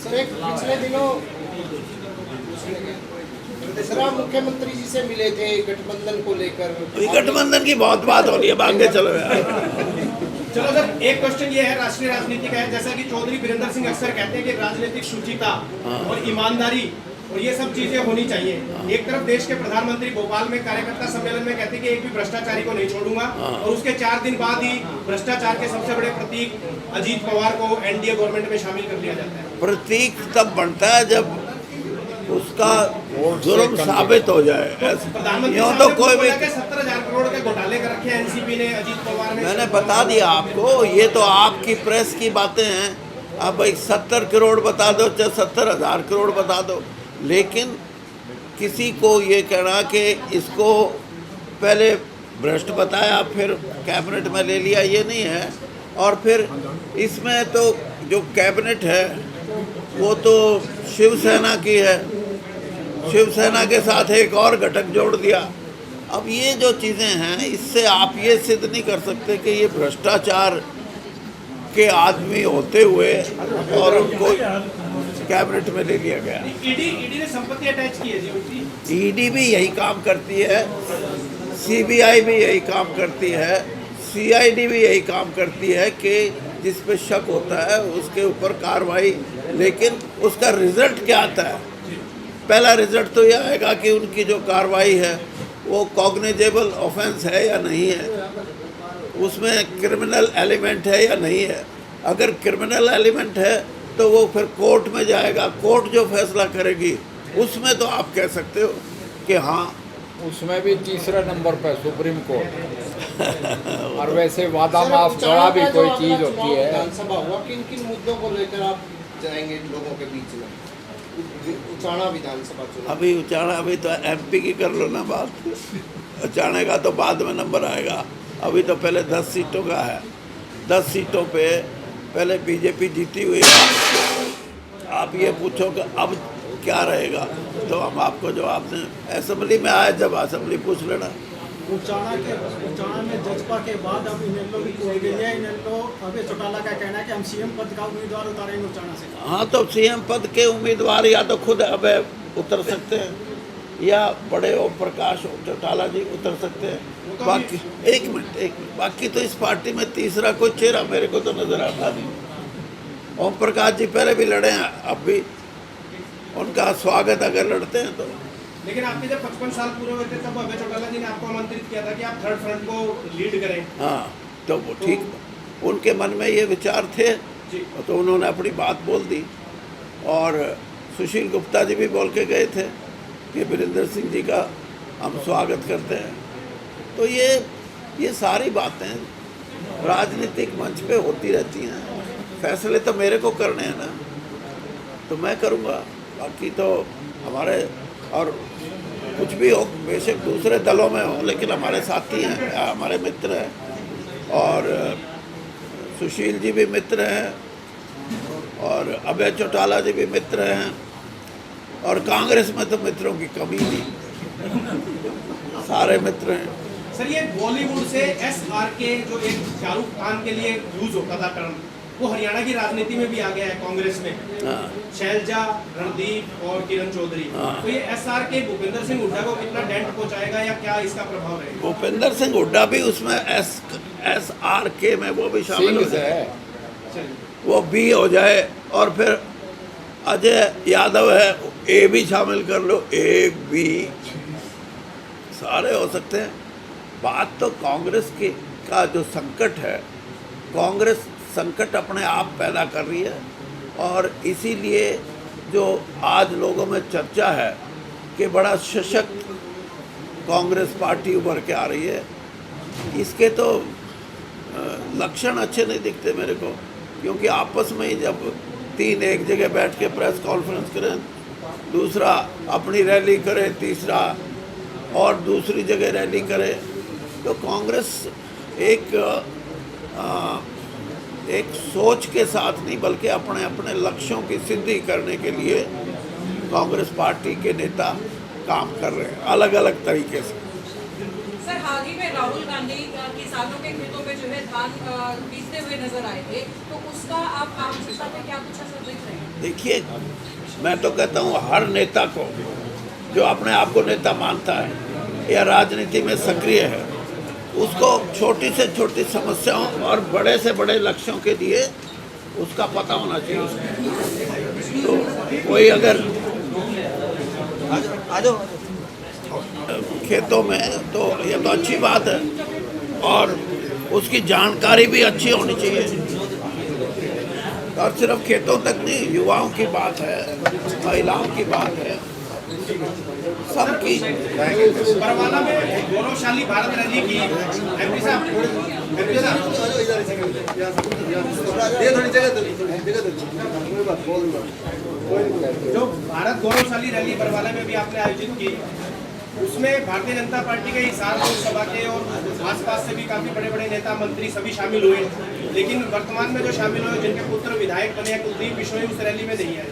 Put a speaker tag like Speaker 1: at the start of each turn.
Speaker 1: Sir एक पिछले दिनों सर आप मुख्यमंत्री जी से मिले थे गठबंधन को लेकर।
Speaker 2: गठबंधन की बहुत बात हो रही है, भाग्य चलो यार।
Speaker 3: चलो सर, एक क्वेश्चन ये है राष्ट्रीय राजनीति का है, जैसा कि चौधरी वीरेंद्र सिंह अक्सर कहते हैं कि राजनीतिक शुचिता और ईमानदारी और ये सब चीजें होनी चाहिए। एक तरफ देश के प्रधानमंत्री भोपाल में कार्यकर्ता सम्मेलन में कहते हैं कि एक भी भ्रष्टाचारी को नहीं छोड़ूंगा, और उसके 4 दिन बाद ही भ्रष्टाचार के सबसे बड़े प्रतीक अजीत पवार को एनडीए गवर्नमेंट में शामिल कर लिया जाता है।
Speaker 2: प्रतीक तब बनता है जब उसका जुर्म साबित हो जाए।
Speaker 3: प्रधानमंत्री
Speaker 2: यूँ तो कोई भी
Speaker 3: 70,000 करोड़ के घोटाले कर रखे हैं एनसीपी ने, अजीत पवार ने।
Speaker 2: मैंने बता दिया आपको, ये तो आपकी प्रेस की बातें हैं। अब भाई 70 करोड़ बता दो चाहे 70,000 करोड़ बता दो, लेकिन किसी को ये कहना कि इसको पहले भ्रष्ट बताया फिर कैबिनेट में ले लिया, ये नहीं है। और फिर इसमें तो जो कैबिनेट है वो तो शिवसेना की है, शिवसेना के साथ एक और घटक जोड़ दिया। अब ये जो चीज़ें हैं, इससे आप ये सिद्ध नहीं कर सकते कि ये भ्रष्टाचार के आदमी होते हुए और उनको कैबिनेट में ले लिया गया।
Speaker 3: ईडी ने संपत्ति अटैच की है जी उनकी।
Speaker 2: ईडी भी यही काम करती है, सीबीआई भी यही काम करती है, सीआईडी भी यही काम करती है कि जिस पे शक होता है उसके ऊपर कार्रवाई। लेकिन उसका रिजल्ट क्या आता है? पहला रिजल्ट तो यह आएगा कि उनकी जो कार्रवाई है वो कॉग्निजेबल ऑफेंस है या नहीं है, उसमें क्रिमिनल एलिमेंट है या नहीं है। अगर क्रिमिनल एलिमेंट है तो वो फिर कोर्ट में जाएगा, कोर्ट जो फैसला करेगी उसमें तो आप कह सकते हो कि हाँ।
Speaker 4: उसमें भी तीसरे नंबर पर सुप्रीम कोर्ट। और वैसे वादा माफ गड़ा भी कोई चीज़ होती है।
Speaker 1: विधानसभा हुआ, किन किन मुद्दों को लेकर आप जाएंगे लोगों के बीच में? उचाना विधानसभा चुनाव
Speaker 2: अभी उचाना, अभी तो एमपी की कर लो ना बात, उचाने का तो बाद में नंबर आएगा। अभी तो पहले 10 सीटों का है। 10 सीटों पे पहले बीजेपी जीती हुई है। आप ये पूछो कि अब क्या रहेगा, तो हम आपको जवाब दें। असेंबली में आए जब असेंबली पूछ लेना।
Speaker 5: उचाना में जजपा के बाद अब इनेलो भी खोई गई है। इनेलो अभय चौटाला का कहना है कि हम सीएम पद का उम्मीदवार उतारेंगे उचाना से।
Speaker 2: हाँ, तो सीएम पद के उम्मीदवार या तो खुद अब उतर सकते हैं या बड़े ओम प्रकाश चौटाला जी उतर सकते हैं। बाकी एक मिनट, बाकी तो इस पार्टी में तीसरा कोई चेहरा मेरे को तो नजर आता नहीं। ओम प्रकाश जी पहले भी लड़े हैं, अब भी उनका स्वागत अगर लड़ते हैं तो।
Speaker 3: लेकिन आपके जब 55 साल पूरे हुए थे तब अभय चौटाला जी ने आपको आमंत्रित किया था कि आप थर्ड फ्रंट को लीड करें।
Speaker 2: हाँ, तो वो ठीक, उनके मन में ये विचार थे तो उन्होंने अपनी बात बोल दी। और सुशील गुप्ता जी भी बोल के गए थे कि वीरेंद्र सिंह जी का हम स्वागत करते हैं। तो ये सारी बातें राजनीतिक मंच पे होती रहती हैं। फैसले तो मेरे को करने हैं ना, तो मैं करूँगा। बाकी तो हमारे, और कुछ भी हो, बेशक दूसरे दलों में हो, लेकिन हमारे साथी हैं, हमारे मित्र हैं। और सुशील जी भी मित्र हैं और अभय चौटाला जी भी मित्र हैं। और कांग्रेस में तो मित्रों की कमी नहीं, सारे मित्र हैं।
Speaker 3: सर, ये बॉलीवुड से SRK जो एक शाहरुख खान के लिए यूज होता था टर्म, वो हरियाणा की राजनीति में भी आ गया है कांग्रेस में। शैलजा, रणदीप और किरण चौधरी। तो ये SRK भूपेंद्र सिंह हुड्डा को कितना डेंट पहुंचाएगा या क्या इसका प्रभाव रहेगा?
Speaker 2: भूपेंद्र सिंह हुड्डा भी उसमें SRK में वो भी शामिल हो जाए, वो B हो जाए। और फिर अजय यादव है, A भी शामिल कर लो, A B सारे हो सकते हैं। बात तो कांग्रेस की का जो संकट है, कांग्रेस संकट अपने आप पैदा कर रही है। और इसीलिए जो आज लोगों में चर्चा है कि बड़ा सशक्त कांग्रेस पार्टी उभर के आ रही है, इसके तो लक्षण अच्छे नहीं दिखते मेरे को। क्योंकि आपस में ही जब 3 एक जगह बैठ के प्रेस कॉन्फ्रेंस करें, दूसरा अपनी रैली करे, तीसरा और दूसरी जगह रैली करे, तो कांग्रेस एक सोच के साथ नहीं बल्कि अपने अपने लक्ष्यों की सिद्धि करने के लिए कांग्रेस पार्टी के नेता काम कर रहे हैं अलग अलग तरीके से।
Speaker 6: सर, हाल ही में राहुल गांधी किसानों के खेतों में जो है धान बीजते हुए नजर आए थे, तो उसका आप आम जनता पे क्या कुछ असर देख रहे हैं?
Speaker 2: देखिए, मैं तो कहता हूँ हर नेता को जो अपने आप को नेता मानता है या राजनीति में सक्रिय है, उसको छोटी से छोटी समस्याओं और बड़े से बड़े लक्ष्यों के लिए उसका पता होना चाहिए उसको। तो कोई अगर खेतों में, तो ये तो अच्छी बात है, और उसकी जानकारी भी अच्छी होनी चाहिए। और सिर्फ खेतों तक नहीं, युवाओं की बात है, महिलाओं की बात है, सबकी।
Speaker 3: बरवाला में गौरवशाली भारत रैली की एमपी साहब जो भारत गौरवशाली रैली बरवाला में भी आपने आयोजित की, उसमें भारतीय जनता पार्टी के हिसार लोकसभा के और आसपास से भी काफी बड़े बड़े नेता मंत्री सभी शामिल हुए, लेकिन वर्तमान में जो शामिल हुए जिनके पुत्र विधायक बने कुलदीप बिश्नोई उस रैली में नहीं आए।